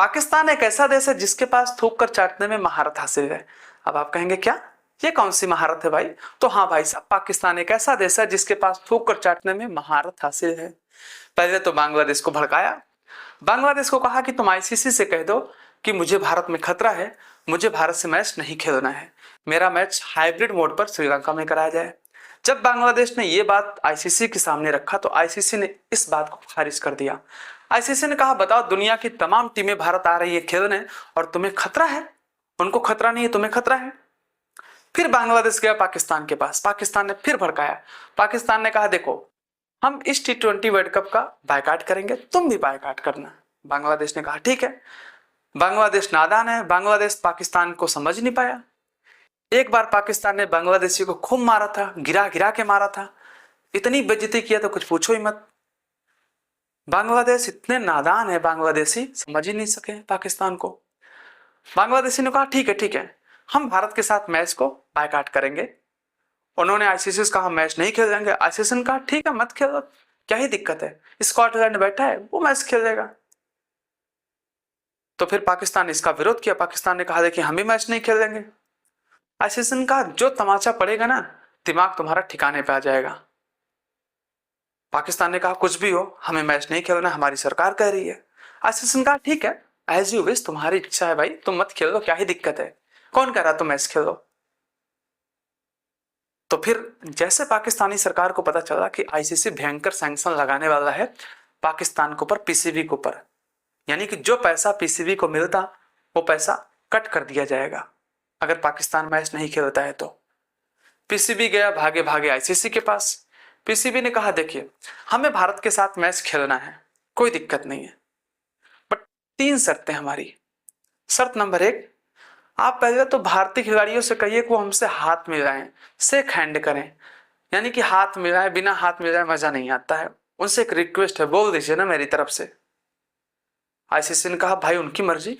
पाकिस्तान एक ऐसा देश है जिसके पास थूक कर चाटने में महारत हासिल है। अब आप कहेंगे क्या, ये कौन सी महारत है भाई? तो हाँ भाई साहब, पाकिस्तान एक ऐसा देश है जिसके पास थूक कर चाटने में महारत हासिल है। पहले तो बांग्लादेश को भड़काया, बांग्लादेश को कहा कि तुम आईसीसी से कह दो कि मुझे भारत में खतरा है, मुझे भारत से मैच नहीं खेलना है, मेरा मैच हाइब्रिड मोड पर श्रीलंका में कराया जाए। जब बांग्लादेश ने यह बात आईसीसी के सामने रखा तो आईसीसी ने इस बात को खारिज कर दिया। आईसीसी ने कहा बताओ, दुनिया की तमाम टीमें भारत आ रही है खेलने और तुम्हें खतरा है? उनको खतरा नहीं है, तुम्हें खतरा है। फिर बांग्लादेश गया पाकिस्तान के पास, पाकिस्तान ने फिर भड़काया। पाकिस्तान ने कहा देखो, हम इस T20 वर्ल्ड कप का बायकॉट करेंगे, तुम भी बायकॉट करना। बांग्लादेश ने कहा ठीक है। बांग्लादेश नादान है, बांग्लादेश पाकिस्तान को समझ नहीं पाया। एक बार पाकिस्तान ने बांग्लादेशी को खूब मारा था, गिरा गिरा के मारा था, इतनी बेइज्जती किया तो कुछ पूछो ही मत। बांग्लादेश इतने नादान है, बांग्लादेशी समझ ही नहीं सके पाकिस्तान को। बांग्लादेशी ने कहा ठीक है ठीक है, हम भारत के साथ मैच को बायकॉट करेंगे। उन्होंने आईसीसी से कहा हम मैच नहीं खेलेंगे। आईसीसी ने कहा ठीक है मत खेलो, क्या ही दिक्कत है, स्कॉटलैंड बैठा है वो मैच खेलेगा। तो फिर पाकिस्तान ने इसका विरोध किया, पाकिस्तान ने कहा देखिए हम भी मैच नहीं खेलेंगे। आईसीसी ने कहा जो तमाचा पड़ेगा ना, दिमाग तुम्हारा ठिकाने पे आ जाएगा। पाकिस्तान ने कहा कुछ भी हो, हमें मैच नहीं खेलना, हमारी सरकार कह रही है। आईसीसी ने कहा ठीक है, एज यू विश, तुम्हारी इच्छा है भाई, तुम मत खेल लो, क्या ही दिक्कत है, कौन कह रहा तुम मैच खेल लो। तो फिर जैसे पाकिस्तानी सरकार को पता चला कि आईसीसी भयंकर सैंक्शन लगाने वाला है पाकिस्तान के ऊपर, पीसीबी के ऊपर, यानी कि जो पैसा पीसीबी को मिलता वो पैसा कट कर दिया जाएगा अगर पाकिस्तान मैच नहीं खेलता है तो। पीसीबी गया भागे भागे आईसीसी के पास। पीसीबी ने कहा देखिए हमें भारत के साथ मैच खेलना है, कोई दिक्कत नहीं है, बट 3 शर्तें हमारी। शर्त नंबर 1, आप पहले तो भारतीय खिलाड़ियों से कहिए कि वो हमसे हाथ मिलाएं, शेक हैंड करें, यानी कि हाथ मिलाएं, बिना हाथ मिलाए मजा नहीं आता है, उनसे एक रिक्वेस्ट है, बोल दीजिए ना मेरी तरफ से। आईसीसी ने कहा भाई उनकी मर्जी।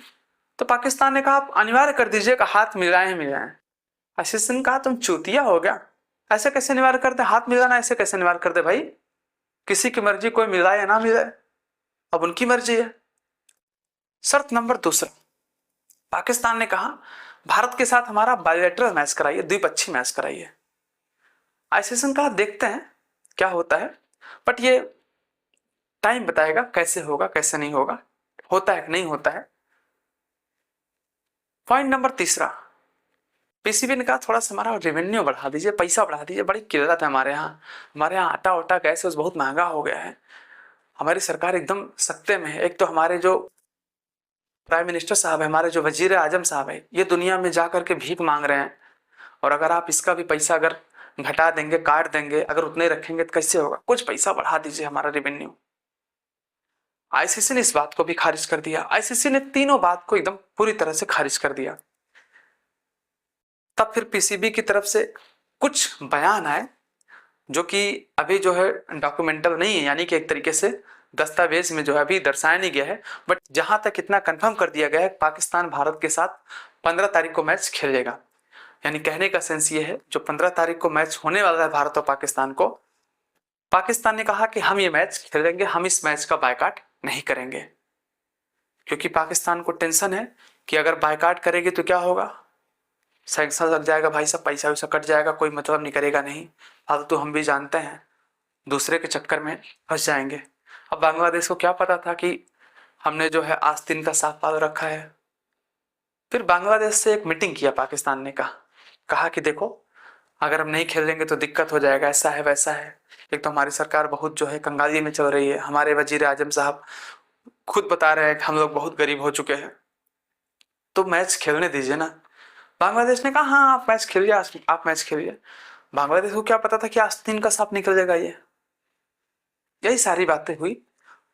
तो पाकिस्तान ने कहा आप अनिवार्य कर दीजिए कि हाथ मिलाएं मिलाएं। आईसीसी ने कहा तुम चूतिया हो गया, ऐसे कैसे अनिवार्य कर दे, हाथ मिलाना ऐसे कैसे अनिवार्य कर दे भाई, किसी की मर्जी, कोई मिलाए या ना मिलाए, अब उनकी मर्जी है। शर्त नंबर 2, पाकिस्तान ने कहा भारत के साथ हमारा बायलैटरल मैच कराइए, द्विपक्षीय मैच कराइए। आईसीसी ने कहा देखते हैं क्या होता है, बट ये टाइम बताएगा कैसे होगा कैसे नहीं होगा, होता है कि नहीं होता है। पॉइंट नंबर 3, पीसीबी ने कहा थोड़ा सा हमारा रेवेन्यू बढ़ा दीजिए, पैसा बढ़ा दीजिए, बड़ी किल्लत है हमारे यहाँ आटा वाटा गैस बहुत महंगा हो गया है, हमारी सरकार एकदम सख्ते में है। एक तो हमारे जो प्राइम मिनिस्टर साहब है, हमारे जो वजीर आजम साहब है, ये दुनिया में जाकर के भीख मांग रहे हैं, और अगर आप इसका भी पैसा अगर घटा देंगे, काट देंगे, अगर उतने रखेंगे तो कैसे होगा, कुछ पैसा बढ़ा दीजिए हमारा रेवेन्यू। आईसीसी ने इस बात को भी खारिज कर दिया। आईसीसी ने तीनों बात को एकदम पूरी तरह से खारिज कर दिया। तब फिर पीसीबी की तरफ से कुछ बयान आए जो कि अभी जो है डॉक्यूमेंटल नहीं है, यानी कि एक तरीके से दस्तावेज में जो है अभी दर्शाया नहीं गया है, बट जहां तक इतना कंफर्म कर दिया गया है पाकिस्तान भारत के साथ 15 तारीख को मैच खेलेगा। यानी कहने का सेंस ये है जो 15 तारीख को मैच होने वाला है भारत और पाकिस्तान को, पाकिस्तान ने कहा कि हम ये मैच खेलेंगे, हम इस मैच का बायकॉट नहीं करेंगे, क्योंकि पाकिस्तान को टेंशन है कि अगर बायकॉट करेगी तो क्या होगा, सैंक्शन लग जाएगा भाई साहब, पैसा वैसा कट जाएगा, कोई मतलब नहीं करेगा नहीं, फालतू हम भी जानते हैं दूसरे के चक्कर में फंस जाएंगे। अब बांग्लादेश को क्या पता था कि हमने जो है आस्तीन का साफ पाल रखा है। फिर बांग्लादेश से एक मीटिंग किया पाकिस्तान ने, कहा कि देखो अगर हम नहीं खेलेंगे तो दिक्कत हो जाएगा, ऐसा है वैसा है, एक तो हमारी सरकार बहुत जो है कंगाली में चल रही है, हमारे वजीर आजम साहब खुद बता रहे हैं कि हम लोग बहुत गरीब हो चुके हैं, तो मैच खेलने दीजिए ना। बांग्लादेश ने कहा हाँ आप मैच खेलिए, आप मैच खेलिए। बांग्लादेश को क्या पता था कि आस्तीन का सांप निकल जाएगा। यही सारी बातें हुई,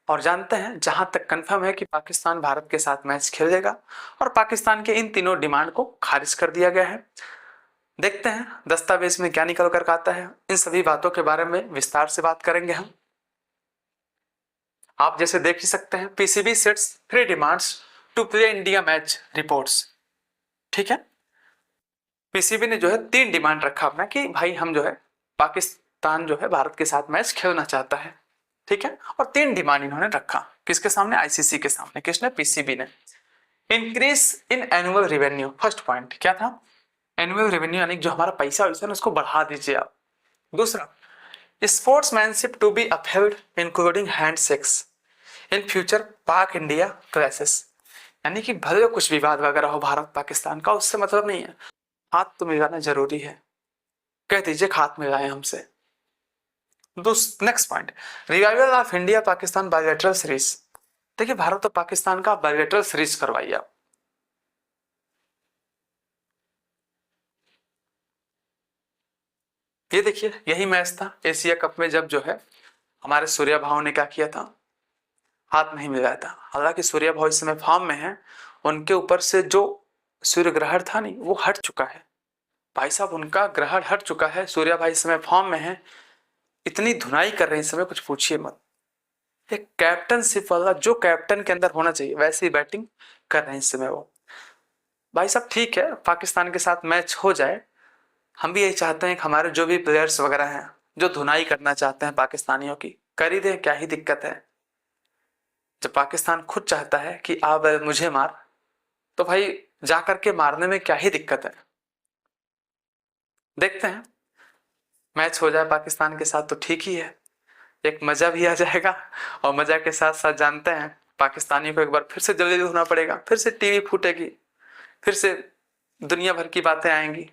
और जानते हैं जहां तक कंफर्म है कि पाकिस्तान भारत के साथ मैच खेलेगा, और पाकिस्तान के इन तीनों डिमांड को खारिज कर दिया गया है। देखते हैं दस्तावेज में क्या निकल कर आता है, इन सभी बातों के बारे में विस्तार से बात करेंगे हम। आप जैसे देख ही सकते हैं, PCB sets 3 demands to play India match reports, ठीक है। पीसीबी ने जो है 3 डिमांड रखा अपना कि भाई हम जो है पाकिस्तान जो है भारत के साथ मैच खेलना चाहता है, ठीक है। और 3 डिमांड इन्होंने रखा किसके सामने, आईसीसी के सामने। किसने, पीसीबी ने। Increase in annual revenue, first point क्या था, एनुअल रेवेन्यू यानी जो हमारा पैसा वैसा है उसको बढ़ा दीजिए आप। दूसरा, sportsmanship to be upheld including handshakes in future Pak India clashes, यानी कि भले कुछ विवाद वगैरह हो भारत पाकिस्तान का, उससे मतलब नहीं है, हाथ तो मिलाना जरूरी है, कह दीजिए हाथ मिलाए हमसे। Next point, revival of India Pakistan bilateral series, देखिए भारत और पाकिस्तान का बायलैटरल सीरीज करवाइए आप। ये देखिए यही मैच था एशिया कप में, जब जो है हमारे सूर्या भाव ने क्या किया था, हाथ नहीं मिलाया था। हालांकि सूर्या भाव इस समय फॉर्म में है, उनके ऊपर से जो सूर्य ग्रहण था नहीं वो हट चुका है भाई साहब, उनका ग्रहण हट चुका है, सूर्या भाई इस समय फॉर्म में है, इतनी धुनाई कर रहे हैं इस समय कुछ पूछिए मत। एक कैप्टनशिप वाला जो कैप्टन के अंदर होना चाहिए वैसी बैटिंग कर रहे हैं इस समय वो। भाई साहब ठीक है पाकिस्तान के साथ मैच हो जाए, हम भी यही चाहते हैं कि हमारे जो भी प्लेयर्स वगैरह हैं जो धुनाई करना चाहते हैं पाकिस्तानियों की, कर ही दें, क्या ही दिक्कत है। जब पाकिस्तान खुद चाहता है कि आप मुझे मार, तो भाई जा करके मारने में क्या ही दिक्कत है। देखते हैं मैच हो जाए पाकिस्तान के साथ तो ठीक ही है, एक मजा भी आ जाएगा, और मजा के साथ साथ जानते हैं पाकिस्तानियों को एक बार फिर से जल्दी होना पड़ेगा, फिर से टीवी फूटेगी, फिर से दुनिया भर की बातें आएंगी।